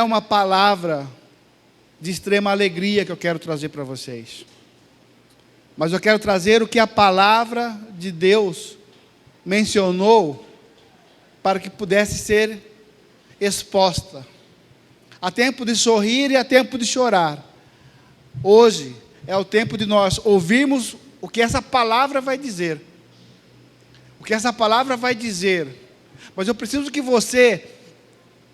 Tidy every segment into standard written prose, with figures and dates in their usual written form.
uma palavra de extrema alegria que eu quero trazer para vocês, mas eu quero trazer o que a palavra de Deus mencionou para que pudesse ser exposta. Há tempo de sorrir e há tempo de chorar. Hoje é o tempo de nós ouvirmos o que essa palavra vai dizer. O que essa palavra vai dizer. Mas eu preciso que você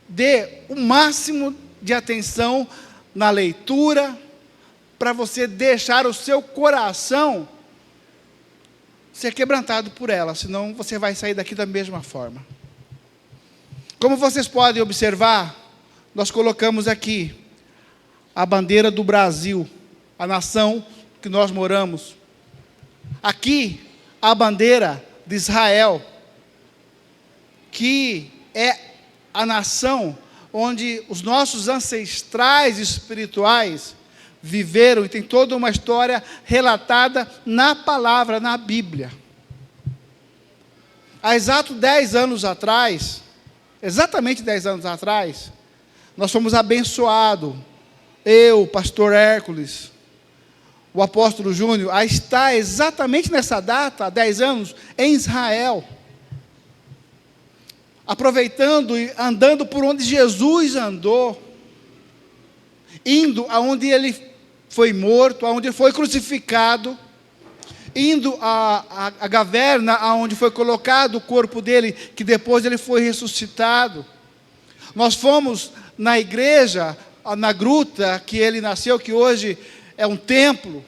dê o máximo de atenção na leitura, para você deixar o seu coração ser quebrantado por ela, senão você vai sair daqui da mesma forma. Como vocês podem observar, nós colocamos aqui a bandeira do Brasil, a nação que nós moramos. Aqui, a bandeira de Israel, que é a nação onde os nossos ancestrais espirituais viveram, e tem toda uma história relatada na palavra, na Bíblia. Há exato 10 anos atrás, exatamente 10 anos atrás, nós fomos abençoados, eu, o pastor Hércules, o apóstolo Júnior, a estar exatamente nessa data, há 10 anos, em Israel, aproveitando e andando por onde Jesus andou, indo aonde ele foi morto, aonde ele foi crucificado, indo à caverna aonde foi colocado o corpo dele, que depois ele foi ressuscitado. Nós fomos na igreja, na gruta que ele nasceu, que hoje é um templo.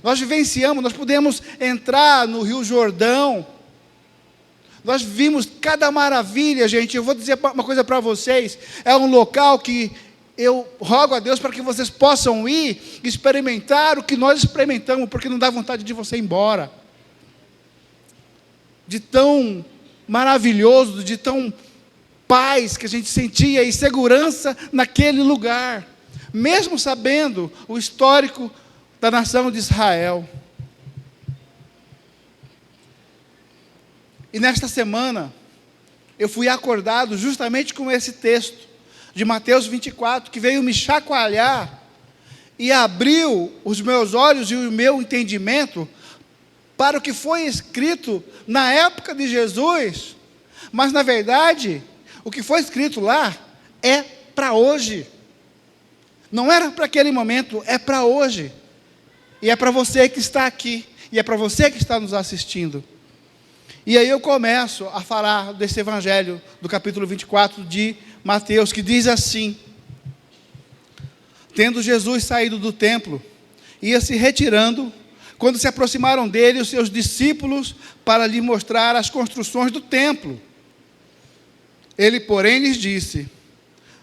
Nós vivenciamos, nós pudemos entrar no Rio Jordão. Nós vimos cada maravilha, gente. Eu vou dizer uma coisa para vocês. É um local que eu rogo a Deus para que vocês possam ir experimentar o que nós experimentamos, porque não dá vontade de você ir embora. De tão maravilhoso, de tão paz que a gente sentia e segurança naquele lugar, mesmo sabendo o histórico da nação de Israel. E nesta semana, eu fui acordado justamente com esse texto de Mateus 24, que veio me chacoalhar e abriu os meus olhos e o meu entendimento para o que foi escrito na época de Jesus, mas na verdade, o que foi escrito lá é para hoje. Não era para aquele momento, é para hoje. E é para você que está aqui, e é para você que está nos assistindo. E aí eu começo a falar desse evangelho, do capítulo 24 de Mateus, que diz assim: tendo Jesus saído do templo, ia se retirando, quando se aproximaram dele os seus discípulos para lhe mostrar as construções do templo. Ele, porém, lhes disse: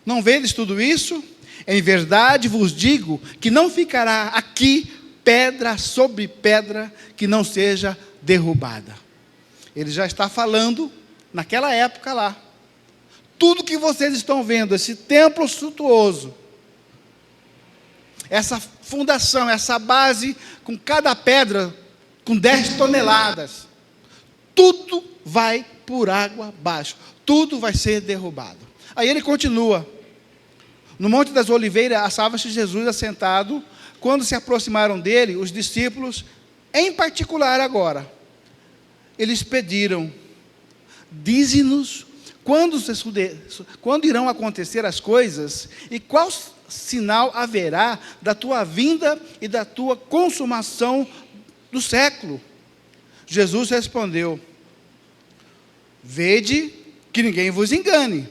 não vedes tudo isso? Em verdade vos digo que não ficará aqui pedra sobre pedra que não seja derrubada. Ele já está falando, naquela época lá, tudo que vocês estão vendo, esse templo suntuoso, essa fundação, essa base, com cada pedra, com 10 toneladas, tudo vai por água abaixo, tudo vai ser derrubado. Aí ele continua: no Monte das Oliveiras, achava-se Jesus assentado, quando se aproximaram dele, os discípulos, em particular agora, eles pediram: dize-nos quando irão acontecer as coisas, e qual sinal haverá da tua vinda e da tua consumação do século? Jesus respondeu: vede que ninguém vos engane,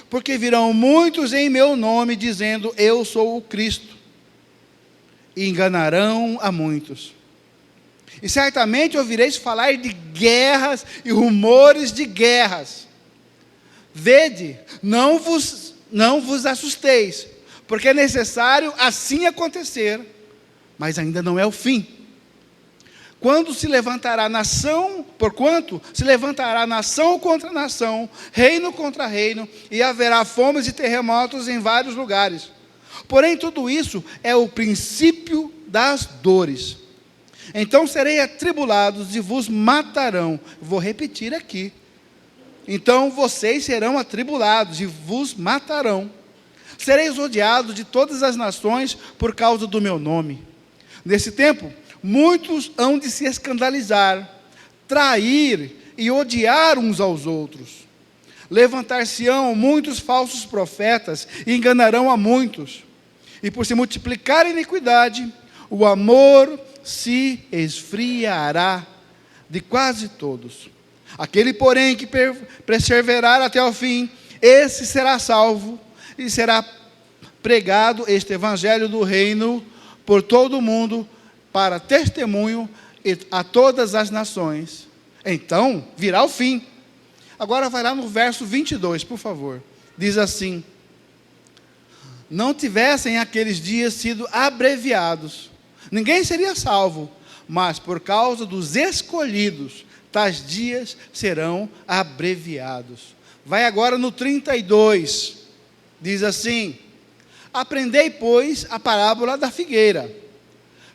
porque virão muitos em meu nome, dizendo: eu sou o Cristo, e enganarão a muitos. E certamente ouvireis falar de guerras e rumores de guerras. Vede, não vos assusteis, porque é necessário assim acontecer, mas ainda não é o fim. Porquanto se levantará nação contra nação, reino contra reino, e haverá fomes e terremotos em vários lugares. Porém, tudo isso é o princípio das dores. Então serei atribulados e vos matarão. Vou repetir aqui. Então vocês serão atribulados e vos matarão. Sereis odiados de todas as nações por causa do meu nome. Nesse tempo, muitos hão de se escandalizar, trair e odiar uns aos outros. Levantar-se-ão muitos falsos profetas e enganarão a muitos. E por se multiplicar a iniquidade, o amor se esfriará de quase todos. Aquele, porém, que perseverar até o fim, esse será salvo, e será pregado este evangelho do reino por todo o mundo, para testemunho a todas as nações. Então virá o fim. Agora vai lá no verso 22, por favor. Diz assim: não tivessem aqueles dias sido abreviados, ninguém seria salvo, mas por causa dos escolhidos, tais dias serão abreviados. Vai agora no 32, diz assim: aprendei, pois, a parábola da figueira.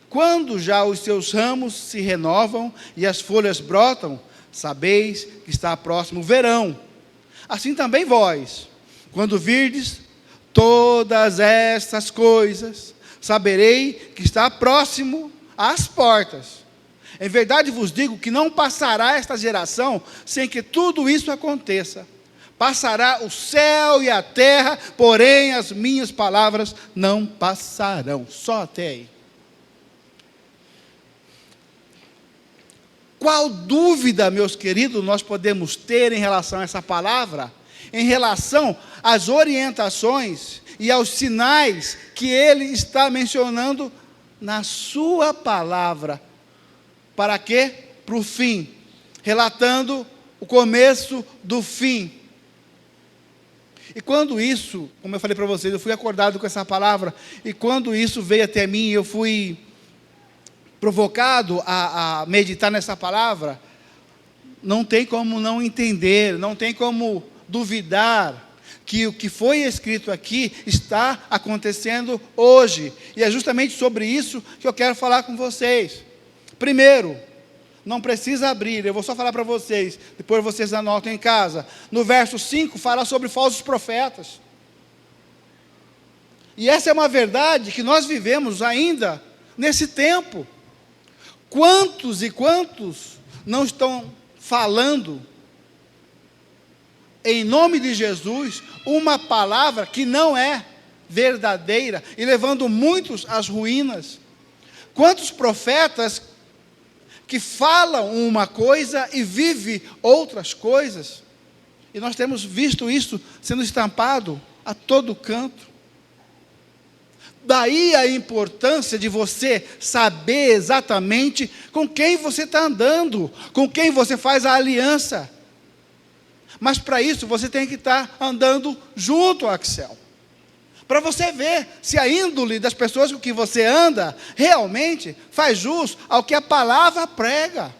Quando já os seus ramos se renovam e as folhas brotam, sabeis que está próximo o verão. Assim também vós, quando virdes todas estas coisas, saberei que está próximo às portas. Em verdade vos digo que não passará esta geração sem que tudo isso aconteça. Passará o céu e a terra, porém as minhas palavras não passarão. Só até aí. Qual dúvida, meus queridos, nós podemos ter em relação a essa palavra? Em relação às orientações e aos sinais que ele está mencionando na sua palavra. Para quê? Para o fim. Relatando o começo do fim. E quando isso, como eu falei para vocês, eu fui acordado com essa palavra, e quando isso veio até mim, eu fui provocado a meditar nessa palavra, não tem como não entender, não tem como duvidar que o que foi escrito aqui está acontecendo hoje, e é justamente sobre isso que eu quero falar com vocês. Primeiro, não precisa abrir, eu vou só falar para vocês, depois vocês anotam em casa. No verso 5 fala sobre falsos profetas, e essa é uma verdade que nós vivemos ainda nesse tempo. Quantos e quantos não estão falando em nome de Jesus uma palavra que não é verdadeira e levando muitos às ruínas? Quantos profetas que falam uma coisa e vivem outras coisas? E nós temos visto isso sendo estampado a todo canto. Daí a importância de você saber exatamente com quem você está andando, com quem você faz a aliança. Mas para isso você tem que estar andando junto ao Axel, para você ver se a índole das pessoas com que você anda realmente faz jus ao que a palavra prega.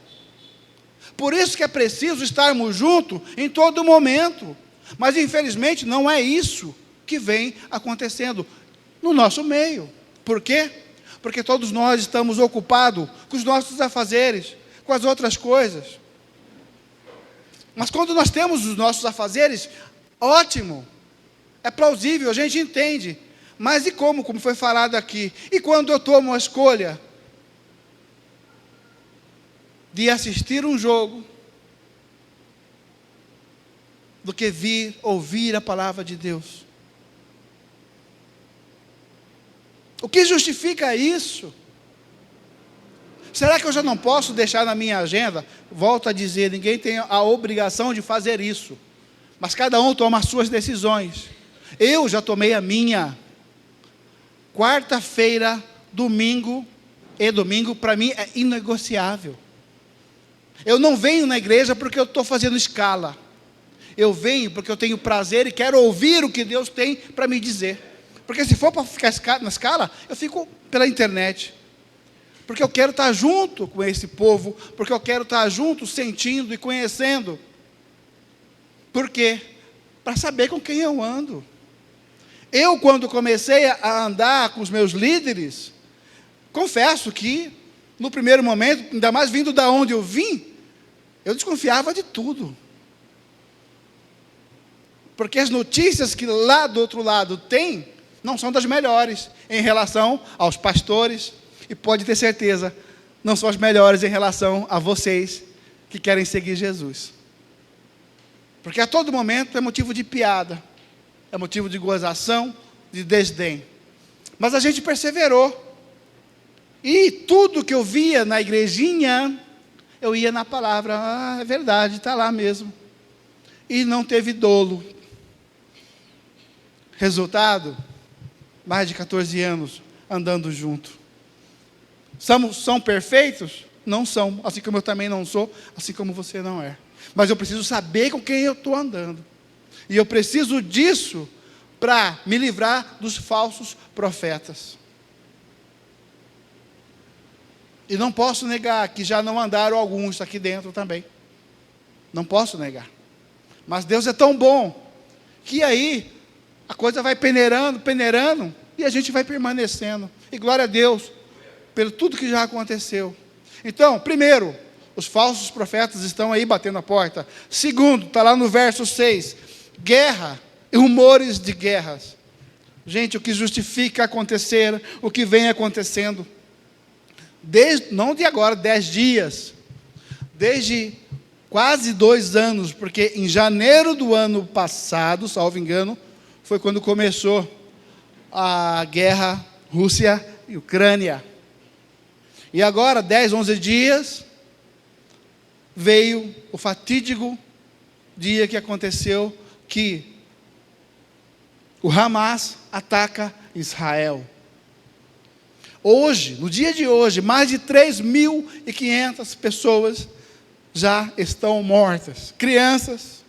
Por isso que é preciso estarmos juntos em todo momento. Mas infelizmente não é isso que vem acontecendo no nosso meio. Por quê? Porque todos nós estamos ocupados com os nossos afazeres, com as outras coisas. Mas quando nós temos os nossos afazeres, ótimo, é plausível, a gente entende. Mas e como foi falado aqui? E quando eu tomo a escolha de assistir um jogo, do que vir ouvir a palavra de Deus? O que justifica isso? Será que eu já não posso deixar na minha agenda? Volto a dizer, ninguém tem a obrigação de fazer isso, mas cada um toma as suas decisões. Eu já tomei a minha. Quarta-feira, domingo para mim é inegociável. Eu não venho na igreja porque eu estou fazendo escala. Eu venho porque eu tenho prazer e quero ouvir o que Deus tem para me dizer. Porque se for para ficar na escala, eu fico pela internet. Porque eu quero estar junto com esse povo, porque eu quero estar junto, sentindo e conhecendo. Por quê? Para saber com quem eu ando. Eu, quando comecei a andar com os meus líderes, confesso que, no primeiro momento, ainda mais vindo da onde eu vim, eu desconfiava de tudo. Porque as notícias que lá do outro lado tem, não são das melhores em relação aos pastores, e pode ter certeza, não são as melhores em relação a vocês que querem seguir Jesus. Porque a todo momento é motivo de piada, é motivo de gozação, de desdém. Mas a gente perseverou. E tudo que eu via na igrejinha, eu ia na palavra, é verdade, está lá mesmo. E não teve dolo. Resultado, mais de 14 anos andando junto. São perfeitos? Não são, assim como eu também não sou, assim como você não é. Mas eu preciso saber com quem eu estou andando. E eu preciso disso para me livrar dos falsos profetas. E não posso negar que já não andaram alguns aqui dentro também. Não posso negar. Mas Deus é tão bom, que aí a coisa vai peneirando, e a gente vai permanecendo. E glória a Deus, pelo tudo que já aconteceu. Então, primeiro, os falsos profetas estão aí batendo a porta. Segundo, está lá no verso 6, guerra e rumores de guerras. Gente, o que justifica acontecer, o que vem acontecendo, não de agora, 10 dias, desde quase 2 anos, porque em janeiro do ano passado, salvo engano, foi quando começou a guerra Rússia e Ucrânia. E agora, 10, 11 dias, veio o fatídico dia que aconteceu, que o Hamas ataca Israel. Hoje, no dia de hoje, mais de 3.500 pessoas já estão mortas. Crianças,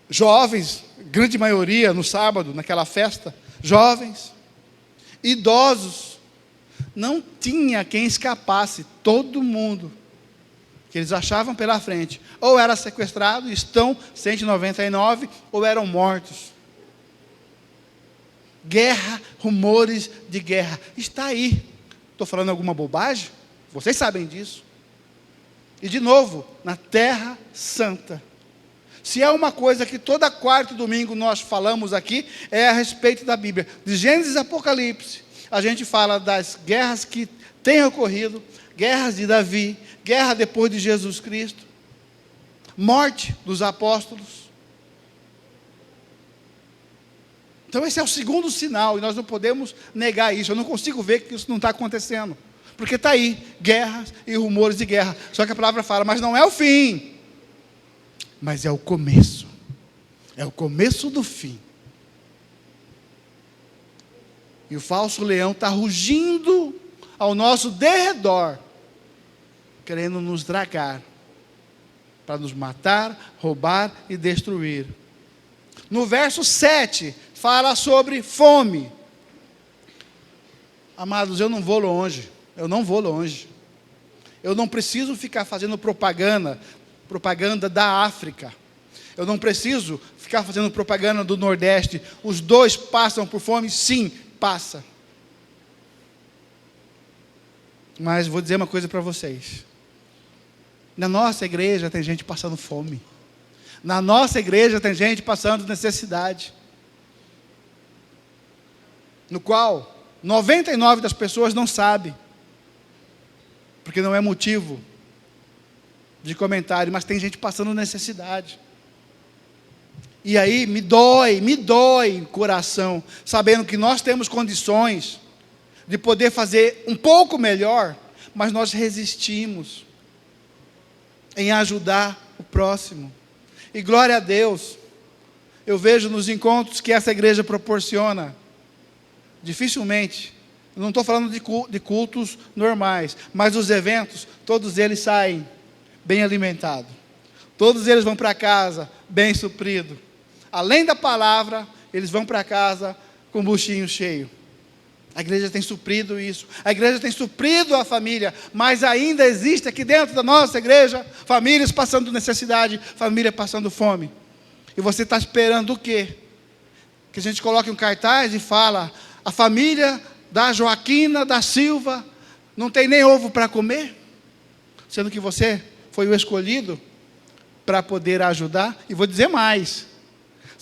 jovens, grande maioria no sábado, naquela festa, jovens, idosos. Não tinha quem escapasse, todo mundo que eles achavam pela frente, ou era sequestrado, estão 199, ou eram mortos. Guerra, rumores de guerra, está aí. Estou falando alguma bobagem? Vocês sabem disso. E de novo, na Terra Santa. Se é uma coisa que toda quarta e domingo nós falamos aqui, é a respeito da Bíblia. De Gênesis e Apocalipse, a gente fala das guerras que têm ocorrido, guerras de Davi, guerra depois de Jesus Cristo, morte dos apóstolos. Então esse é o segundo sinal, e nós não podemos negar isso. Eu não consigo ver que isso não está acontecendo, porque está aí, guerras e rumores de guerra. Só que a palavra fala, mas não é o fim, mas é o começo. É o começo do fim. E o falso leão está rugindo ao nosso derredor, querendo nos dragar, para nos matar, roubar e destruir. No verso 7, fala sobre fome. Amados, eu não vou longe. Eu não preciso ficar fazendo propaganda da África. Eu não preciso ficar fazendo propaganda do Nordeste. Os dois passam por fome? Sim, passa. Mas vou dizer uma coisa para vocês. Na nossa igreja tem gente passando fome. Na nossa igreja tem gente passando necessidade. No qual 99 das pessoas não sabem. Porque não é motivo de comentário, mas tem gente passando necessidade. E aí me dói o coração, sabendo que nós temos condições de poder fazer um pouco melhor, mas nós resistimos em ajudar o próximo. E glória a Deus, eu vejo nos encontros que essa igreja proporciona, dificilmente, não estou falando de cultos normais, mas os eventos, todos eles saem bem alimentados. Todos eles vão para casa bem suprido. Além da palavra, eles vão para casa com o buchinho cheio. A igreja tem suprido isso. A igreja tem suprido a família, mas ainda existe aqui dentro da nossa igreja famílias passando necessidade, família passando fome. E você está esperando o quê? Que a gente coloque um cartaz e fala: a família da Joaquina da Silva não tem nem ovo para comer, sendo que você foi o escolhido para poder ajudar. E vou dizer mais: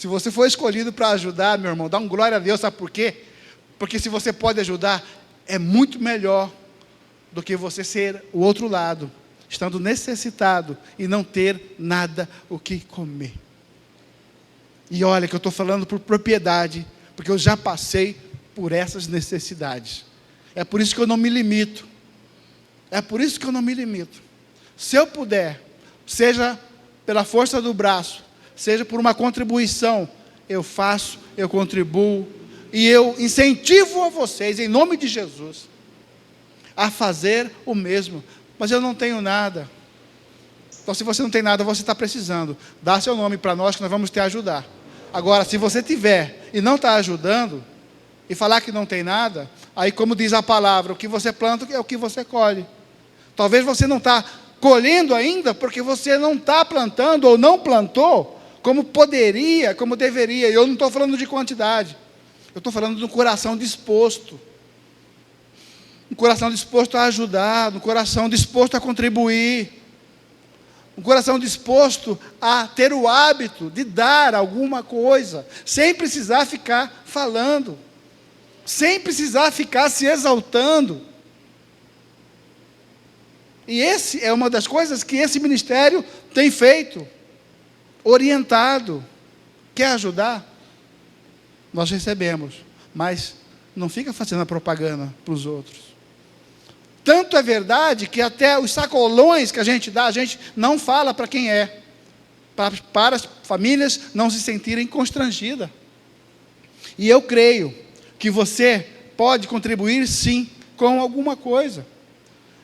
Se você for escolhido para ajudar, meu irmão, dá um glória a Deus, sabe por quê? Porque se você pode ajudar, é muito melhor do que você ser o outro lado, estando necessitado e não ter nada o que comer. E olha que eu estou falando por propriedade, porque eu já passei por essas necessidades. É por isso que eu não me limito. É por isso que eu não me limito. Se eu puder, seja pela força do braço, seja por uma contribuição, eu faço, eu contribuo, e eu incentivo a vocês, em nome de Jesus, a fazer o mesmo. Mas eu não tenho nada. Então, se você não tem nada, você está precisando. Dá seu nome para nós, que nós vamos te ajudar. Agora, se você tiver e não está ajudando, e falar que não tem nada, aí como diz a palavra, o que você planta é o que você colhe. Talvez você não está colhendo ainda, porque você não está plantando, ou não plantou, como poderia, como deveria. E eu não estou falando de quantidade, eu estou falando de um coração disposto. Um coração disposto a ajudar, um coração disposto a contribuir, um coração disposto a ter o hábito de dar alguma coisa, sem precisar ficar falando, sem precisar ficar se exaltando. E esse é uma das coisas que esse ministério tem feito, orientado. Quer ajudar? Nós recebemos, mas não fica fazendo a propaganda para os outros. Tanto é verdade que até os sacolões que a gente dá, a gente não fala para quem é, para as famílias não se sentirem constrangidas. E eu creio que você pode contribuir sim com alguma coisa.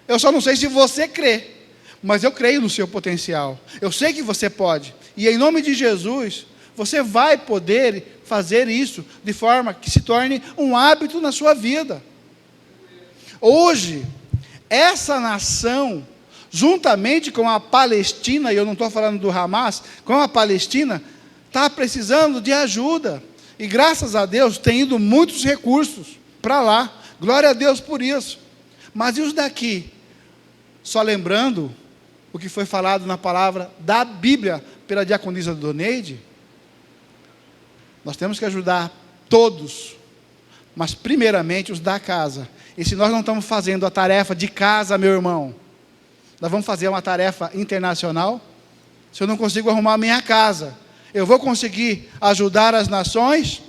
Eu só não sei se você crê, mas eu creio no seu potencial. Eu sei que você pode. E em nome de Jesus, você vai poder fazer isso de forma que se torne um hábito na sua vida. Hoje, essa nação, juntamente com a Palestina, e eu não estou falando do Hamas, com a Palestina, está precisando de ajuda. E graças a Deus, tem ido muitos recursos para lá. Glória a Deus por isso. Mas e os daqui? Só lembrando o que foi falado na palavra da Bíblia pela diaconisa Doneide, nós temos que ajudar todos, mas primeiramente os da casa. E se nós não estamos fazendo a tarefa de casa, meu irmão, nós vamos fazer uma tarefa internacional? Se eu não consigo arrumar a minha casa, eu vou conseguir ajudar as nações?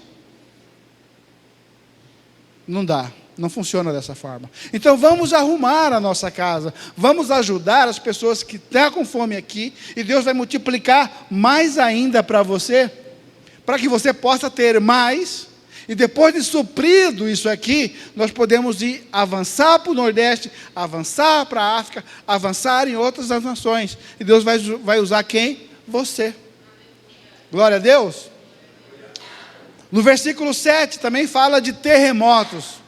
Não dá. Não funciona dessa forma. Então vamos arrumar a nossa casa, vamos ajudar as pessoas que estão com fome aqui, e Deus vai multiplicar mais ainda para você, para que você possa ter mais, e depois de suprido isso aqui, nós podemos ir avançar para o Nordeste, avançar para a África, avançar em outras nações, e Deus vai usar quem? Você. Glória a Deus. No versículo 7 também fala de terremotos.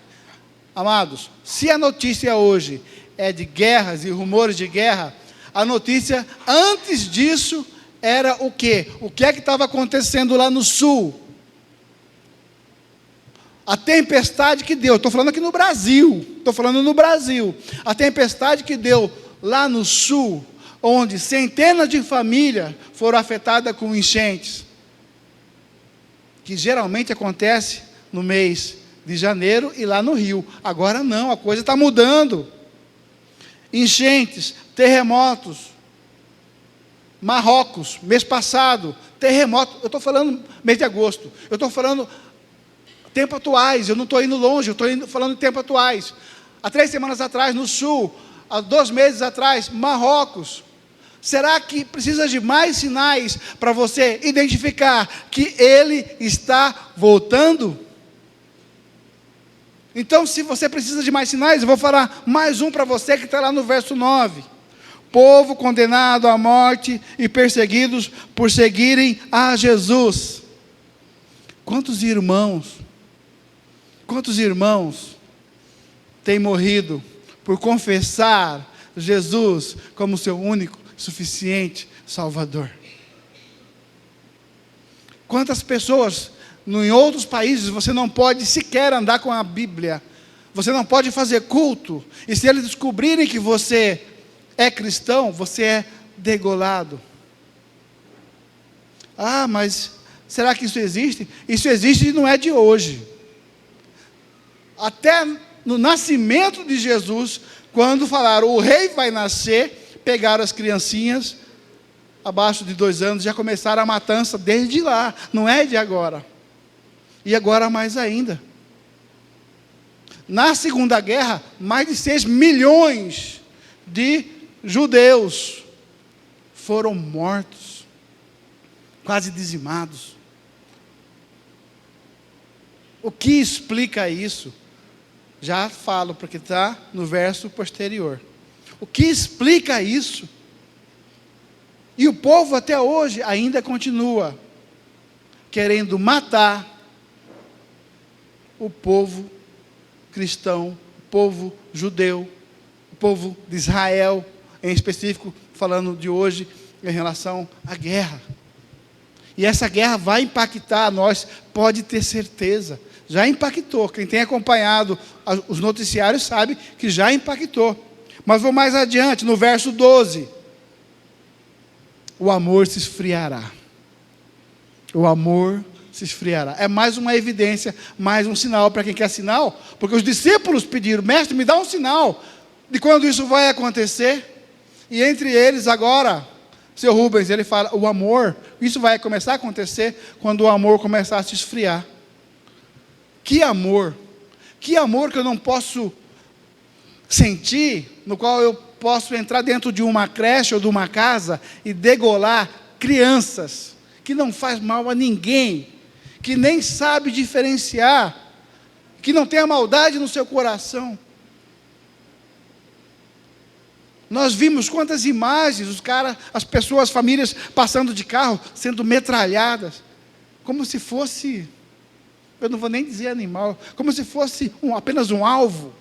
Amados, se a notícia hoje é de guerras e rumores de guerra, a notícia antes disso era o quê? O que é que estava acontecendo lá no sul? A tempestade que deu, estou falando aqui no Brasil, a tempestade que deu lá no sul, onde centenas de famílias foram afetadas com enchentes, que geralmente acontece no mês de janeiro e lá no Rio. Agora não, a coisa está mudando. Enchentes, terremotos. Marrocos, mês passado, terremoto. Eu estou falando mês de agosto. Eu estou falando tempo atuais. Eu não estou indo longe, eu estou falando tempo atuais. Há 3 semanas atrás, no sul. Há 2 meses atrás, Marrocos. Será que precisa de mais sinais para você identificar que ele está voltando? Então, se você precisa de mais sinais, eu vou falar mais um para você que está lá no verso 9. Povo condenado à morte e perseguidos por seguirem a Jesus. Quantos irmãos têm morrido por confessar Jesus como seu único, suficiente Salvador? Quantas pessoas... Em outros países, você não pode sequer andar com a Bíblia. Você não pode fazer culto. E se eles descobrirem que você é cristão, você é degolado. Ah, mas Será que isso existe? Isso existe e não é de hoje. Até no nascimento de Jesus, quando falaram, o rei vai nascer, pegaram as criancinhas, abaixo de 2 anos, já começaram a matança desde lá, não é de agora. E agora mais ainda. Na Segunda Guerra, mais de 6 milhões de judeus foram mortos, quase dizimados. O que explica isso? Já falo, porque está no verso posterior. O que explica isso? E o povo até hoje ainda continua querendo matar o povo cristão, o povo judeu, o povo de Israel, em específico, falando de hoje, em relação à guerra. E essa guerra vai impactar a nós, pode ter certeza. Já impactou. Quem tem acompanhado os noticiários sabe que já impactou. Mas vou mais adiante, no verso 12. O amor se esfriará. O amor se esfriará. É mais uma evidência, mais um sinal para quem quer sinal. Porque os discípulos pediram, mestre, me dá um sinal de quando isso vai acontecer. E entre eles agora, seu Rubens, ele fala, o amor, isso vai começar a acontecer quando o amor começar a se esfriar. Que amor que eu não posso sentir, no qual eu posso entrar dentro de uma creche ou de uma casa e degolar crianças, que não faz mal a ninguém, que nem sabe diferenciar, que não tem a maldade no seu coração. Nós vimos quantas imagens, as pessoas, as famílias passando de carro, sendo metralhadas, como se fosse, eu não vou nem dizer animal, como se fosse apenas um alvo.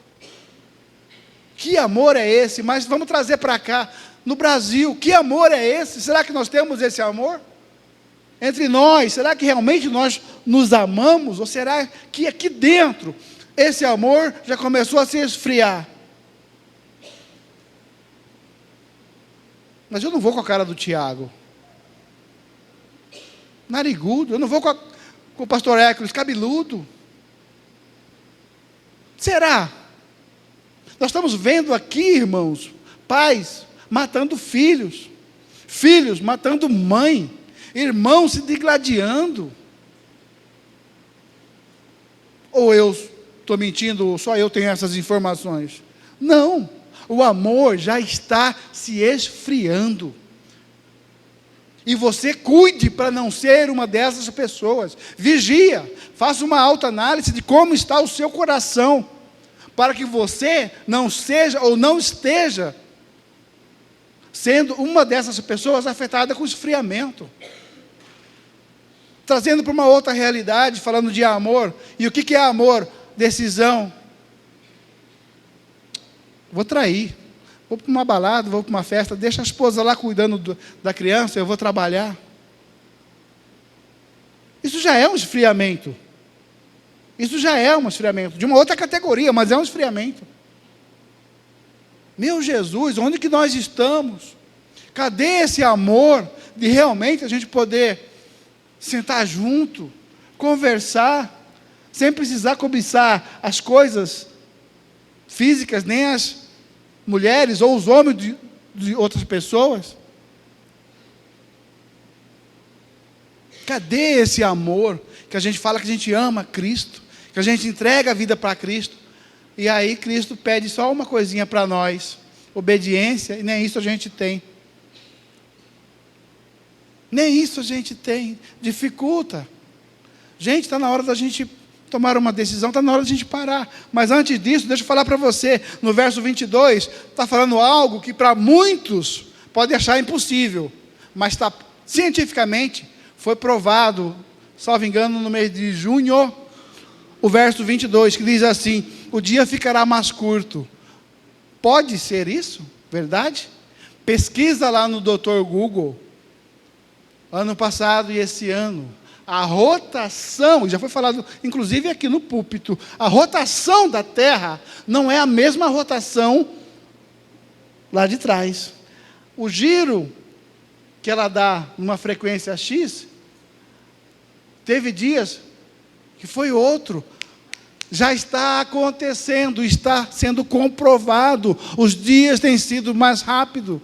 Que amor é esse? Mas vamos trazer para cá, no Brasil, que amor é esse? Será que nós temos esse amor? Entre nós, será que realmente nós nos amamos? Ou será que aqui dentro, esse amor já começou a se esfriar? Mas eu não vou com a cara do Tiago, narigudo, eu não vou com o pastor Hércules, cabeludo. Será? Nós estamos vendo aqui, irmãos, pais matando filhos, filhos matando mãe, irmãos se digladiando. Ou eu estou mentindo, ou só eu tenho essas informações? Não, o amor já está se esfriando. E você cuide para não ser uma dessas pessoas. Vigia, faça uma autoanálise de como está o seu coração, para que você não seja ou não esteja sendo uma dessas pessoas afetada com esfriamento. Trazendo para uma outra realidade, falando de amor. E o que é amor? Decisão. Vou trair. Vou para uma balada, vou para uma festa, deixa a esposa lá cuidando da criança, eu vou trabalhar. Isso já é um esfriamento. Isso já é um esfriamento, de uma outra categoria, mas é um esfriamento. Meu Jesus, onde que nós estamos? Cadê esse amor de realmente a gente poder sentar junto, conversar, sem precisar cobiçar as coisas físicas, nem as mulheres ou os homens de outras pessoas? Cadê esse amor que a gente fala que a gente ama Cristo, que a gente entrega a vida para Cristo, e aí Cristo pede só uma coisinha para nós, obediência, e nem isso a gente tem. Nem isso a gente tem, dificulta. Gente, está na hora da gente tomar uma decisão, está na hora de a gente parar. Mas antes disso, deixa eu falar para você, no verso 22, está falando algo que para muitos pode achar impossível, mas está cientificamente, foi provado, salvo engano, no mês de junho, o verso 22, que diz assim, o dia ficará mais curto. Pode ser isso? Verdade? Pesquisa lá no Dr. Google, ano passado e esse ano, a rotação, já foi falado, inclusive aqui no púlpito, a rotação da Terra não é a mesma rotação lá de trás. O giro que ela dá numa frequência X, Teve dias que foi outro. Já está acontecendo, está sendo comprovado. Os dias têm sido mais rápidos.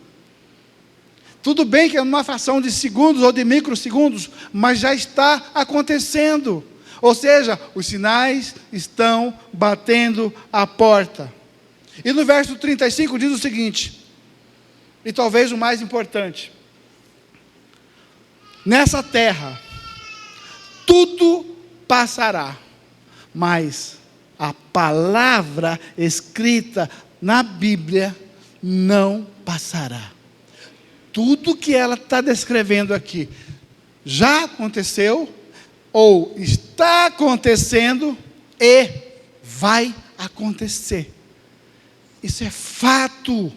Tudo bem que é uma fração de segundos ou de microsegundos, mas já está acontecendo. Ou seja, os sinais estão batendo a porta. E no verso 35 diz o seguinte, e talvez o mais importante: nessa terra, tudo passará, mas a palavra escrita na Bíblia não passará. Tudo que ela está descrevendo aqui já aconteceu, ou está acontecendo, e vai acontecer. Isso é fato.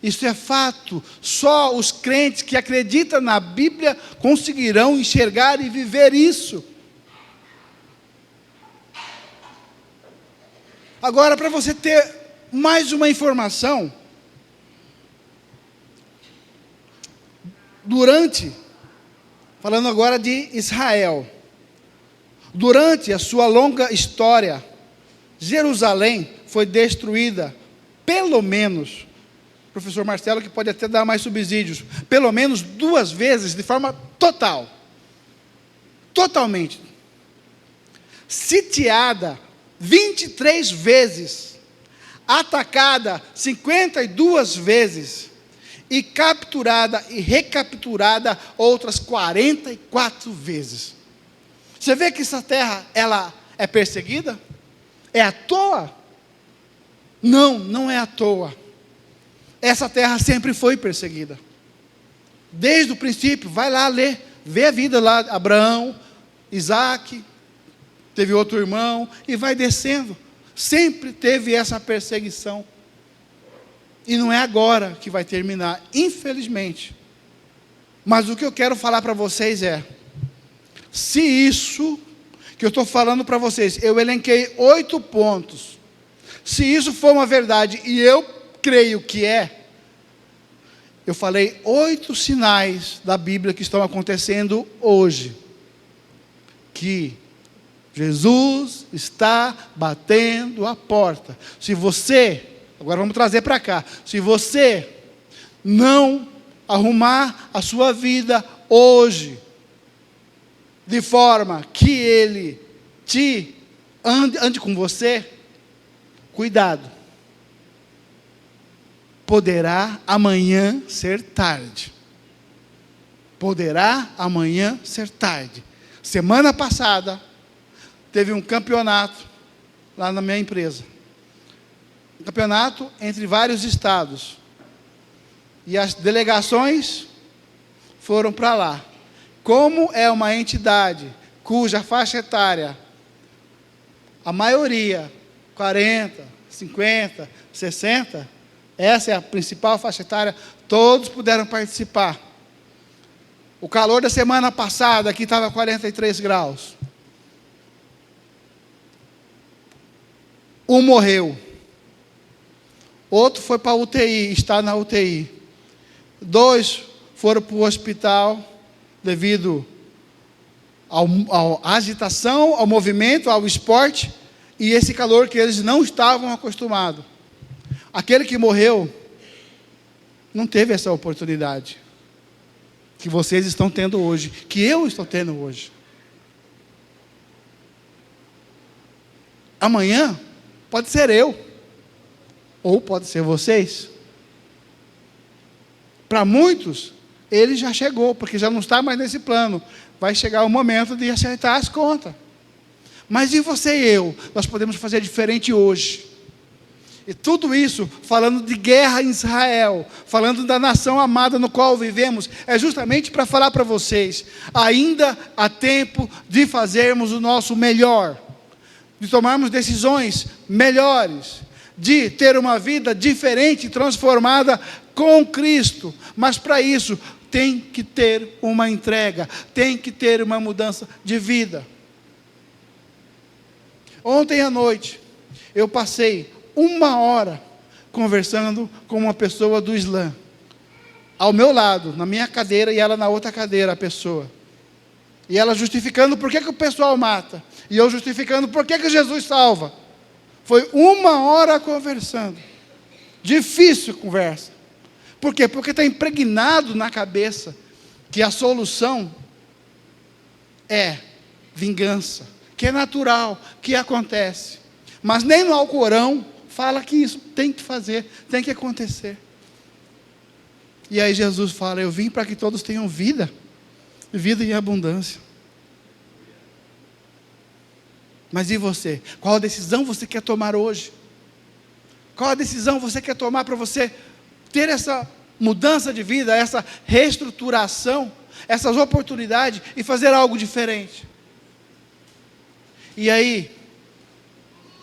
Isso é fato. Só os crentes que acreditam na Bíblia conseguirão enxergar e viver isso. Agora, para você ter mais uma informação, falando agora de Israel, durante a sua longa história, Jerusalém foi destruída, pelo menos, professor Marcelo, que pode até dar mais subsídios, pelo menos 2 vezes, de forma total, totalmente, sitiada 23 vezes, atacada 52 vezes, e capturada e recapturada outras 44 vezes. Você vê que essa terra, ela é perseguida? É à toa? Não, não é à toa. Essa terra sempre foi perseguida. Desde o princípio, vai lá ler, vê a vida lá, Abraão, Isaac, teve outro irmão, e vai descendo. Sempre teve essa perseguição. E não é agora que vai terminar, infelizmente. Mas o que eu quero falar para vocês é, se isso que eu estou falando para vocês, eu elenquei 8 pontos, se isso for uma verdade, e eu creio que é, eu falei 8 sinais da Bíblia que estão acontecendo hoje, que Jesus está batendo a porta. Se você, agora vamos trazer para cá, se você não arrumar a sua vida hoje, de forma que Ele ande com você, cuidado, poderá amanhã ser tarde. Poderá amanhã ser tarde. Semana passada, teve um campeonato lá na minha empresa. Um campeonato entre vários estados. E as delegações foram para lá. Como é uma entidade cuja faixa etária, a maioria, 40, 50, 60, essa é a principal faixa etária, todos puderam participar. O calor da semana passada, aqui estava 43 graus. Um morreu. Outro foi para a UTI, está na UTI. 2 foram para o hospital, devido à agitação, ao movimento, ao esporte, e esse calor que eles não estavam acostumados. Aquele que morreu, não teve essa oportunidade, que vocês estão tendo hoje, que eu estou tendo hoje. Amanhã, pode ser eu, ou pode ser vocês. Para muitos, ele já chegou, porque já não está mais nesse plano. Vai chegar o momento de acertar as contas. Mas e você e eu? Nós podemos fazer diferente hoje. E tudo isso, falando de guerra em Israel, falando da nação amada no qual vivemos, é justamente para falar para vocês, ainda há tempo de fazermos o nosso melhor, de tomarmos decisões melhores, de ter uma vida diferente, transformada com Cristo. Mas para isso, tem que ter uma entrega, tem que ter uma mudança de vida. Ontem à noite, eu passei 1 hora conversando com uma pessoa do Islã, ao meu lado, na minha cadeira, e ela na outra cadeira, a pessoa. E ela justificando por que o pessoal mata. E eu justificando por que Jesus salva. Foi 1 hora conversando. Difícil conversa. Por quê? Porque está impregnado na cabeça que a solução é vingança, que é natural, que acontece. Mas nem no Alcorão fala que isso tem que fazer, tem que acontecer. E aí Jesus fala: eu vim para que todos tenham vida, vida em abundância. Mas e você? Qual a decisão você quer tomar hoje? Qual a decisão você quer tomar para você ter essa mudança de vida, essa reestruturação, essas oportunidades e fazer algo diferente? E aí,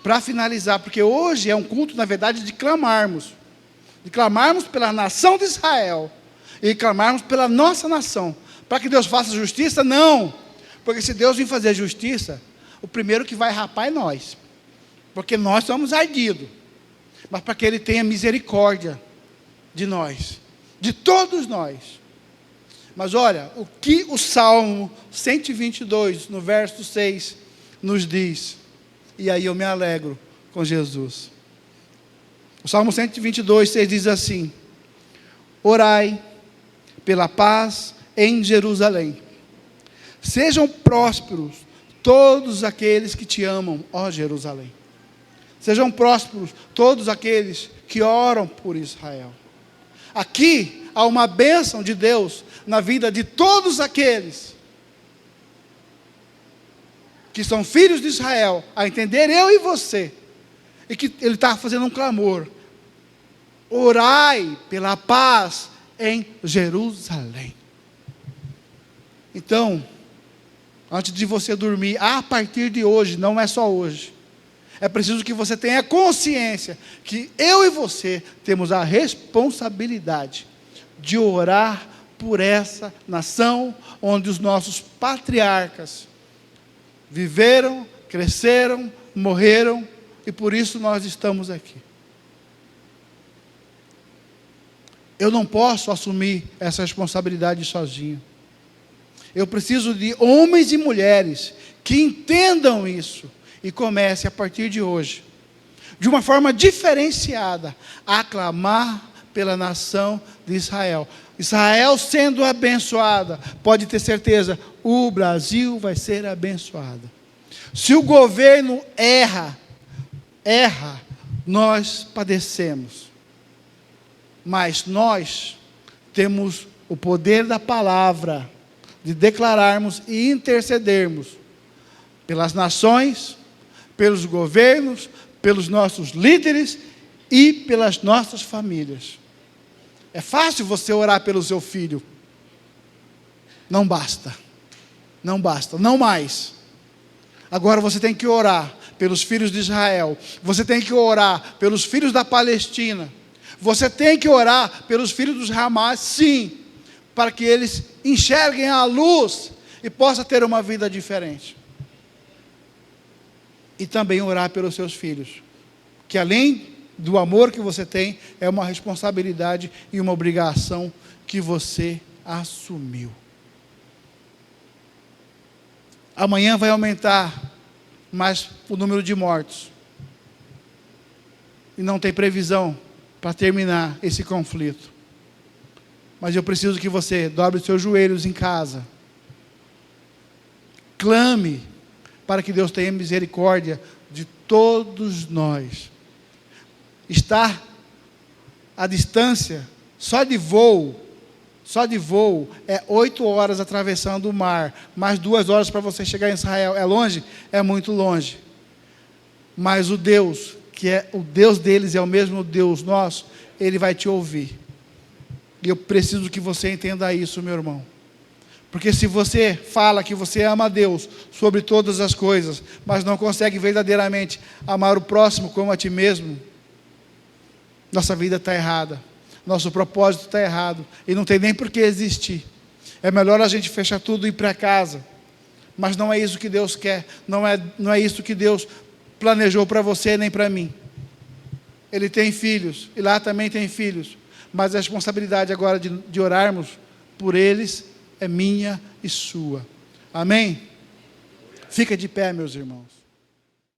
para finalizar, porque hoje é um culto, na verdade, de clamarmos pela nação de Israel, e clamarmos pela nossa nação, para que Deus faça justiça? Não, porque se Deus vir fazer justiça, o primeiro que vai rapar é nós, porque nós somos ardidos, mas para que Ele tenha misericórdia de nós, de todos nós. Mas olha, o que o Salmo 122, no verso 6, nos diz, e aí eu me alegro com Jesus. O Salmo 122, 6 diz assim: orai pela paz em Jerusalém, sejam prósperos todos aqueles que te amam, ó Jerusalém. Sejam prósperos todos aqueles que oram por Israel. Aqui há uma bênção de Deus na vida de todos aqueles que são filhos de Israel, a entender eu e você, e que Ele está fazendo um clamor: orai pela paz em Jerusalém. Então, antes de você dormir, a partir de hoje, não é só hoje, é preciso que você tenha consciência que eu e você temos a responsabilidade de orar por essa nação onde os nossos patriarcas viveram, cresceram, morreram, e por isso nós estamos aqui. Eu não posso assumir essa responsabilidade sozinho. Eu preciso de homens e mulheres que entendam isso e comecem a partir de hoje, de uma forma diferenciada, a clamar pela nação de Israel. Israel sendo abençoada, pode ter certeza, o Brasil vai ser abençoado. Se o governo erra, nós padecemos. Mas nós temos o poder da palavra, de declararmos e intercedermos pelas nações, pelos governos, pelos nossos líderes e pelas nossas famílias. É fácil você orar pelo seu filho. Não basta. Não basta. Não mais. Agora você tem que orar pelos filhos de Israel. Você tem que orar pelos filhos da Palestina. Você tem que orar pelos filhos dos Hamas, sim, para que eles enxerguem a luz e possam ter uma vida diferente. E também orar pelos seus filhos, que além do amor que você tem, é uma responsabilidade e uma obrigação que você assumiu. Amanhã vai aumentar mais o número de mortos. E não tem previsão para terminar esse conflito. Mas eu preciso que você dobre os seus joelhos em casa. Clame para que Deus tenha misericórdia de todos nós. Estar à distância, só de voo, é 8 horas atravessando o mar, mais 2 horas para você chegar em Israel. É longe? É muito longe. Mas o Deus, que é o Deus deles, é o mesmo Deus nosso, Ele vai te ouvir. E eu preciso que você entenda isso, meu irmão. Porque se você fala que você ama a Deus sobre todas as coisas, mas não consegue verdadeiramente amar o próximo como a ti mesmo, nossa vida está errada, nosso propósito está errado, e não tem nem por que existir. É melhor a gente fechar tudo e ir para casa. Mas não é isso que Deus quer, não é isso que Deus planejou para você nem para mim. Ele tem filhos, e lá também tem filhos, mas a responsabilidade agora de orarmos por eles é minha e sua. Amém? Fica de pé, meus irmãos.